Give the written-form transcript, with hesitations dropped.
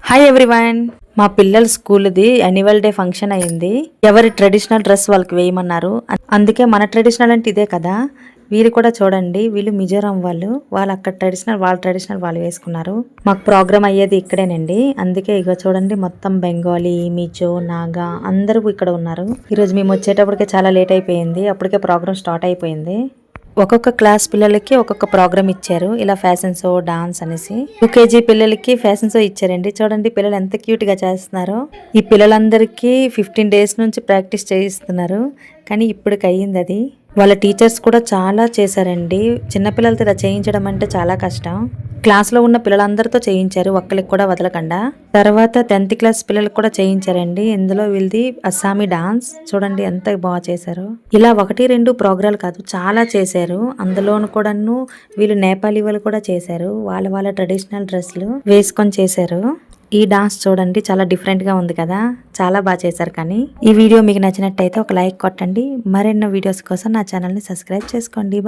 Hi everyone. మా పిల్లల స్కూల్ది annual day function అయింది. ఎవరి ట్రెడిషనల్ డ్రెస్ వాళ్ళకి వేయమన్నారు. అందుకే మన ట్రెడిషనల్ అంటే ఇదే కదా. వీళ్ళు కూడా చూడండి, వీళ్ళు మిజోరాం వాళ్ళు అక్కడ వాళ్ళ ట్రెడిషనల్ వాళ్ళు వేసుకున్నారు. మాకు ప్రోగ్రామ్ అయ్యేది ఇక్కడేనండి. అందుకే ఇక చూడండి, మొత్తం బెంగాలీ, మిజో, నాగా అందరూ ఇక్కడ ఉన్నారు. ఈరోజు మేము వచ్చేటప్పటికే చాలా లేట్ అయిపోయింది. అప్పటికే ప్రోగ్రామ్ స్టార్ట్ అయిపోయింది. ఒక్కొక్క క్లాస్ పిల్లలకి ఒక్కొక్క ప్రోగ్రామ్ ఇచ్చారు. ఇలా ఫ్యాషన్ షో, డాన్స్ అనేసి. యూకేజీ పిల్లలకి ఫ్యాషన్ షో ఇచ్చారండి. చూడండి పిల్లలు ఎంత క్యూట్ గా చేస్తున్నారో. ఈ పిల్లలందరికీ 15 days నుంచి ప్రాక్టీస్ చేయిస్తున్నారు. కానీ ఇప్పటికి అయ్యింది అది. వాళ్ళ టీచర్స్ కూడా చాలా చేశారండి. చిన్నపిల్లలతో ఇలా చేయించడం అంటే చాలా కష్టం. క్లాస్లో ఉన్న పిల్లలందరితో చేయించారు, ఒక్కరికి కూడా వదలకుండా. తర్వాత 10th క్లాస్ పిల్లలకు కూడా చేయించారండి. ఇందులో వీళ్ళది అస్సామీ డాన్స్. చూడండి ఎంత బాగా చేశారు. ఇలా 1-2 ప్రోగ్రాలు కాదు, చాలా చేశారు. అందులోను కూడాను వీళ్ళు నేపాలీ వాళ్ళు కూడా చేశారు. వాళ్ళ ట్రెడిషనల్ డ్రెస్లు వేసుకొని చేశారు. ఈ డాన్స్ చూడండి, చాలా డిఫరెంట్ గా ఉంది కదా. చాలా బాగా చేశారు. కానీ ఈ వీడియో మీకు నచ్చినట్టయితే ఒక లైక్ కొట్టండి. మరెన్నో వీడియోస్ కోసం నా ఛానల్ ని సబ్స్క్రైబ్ చేసుకోండి. బాయ్.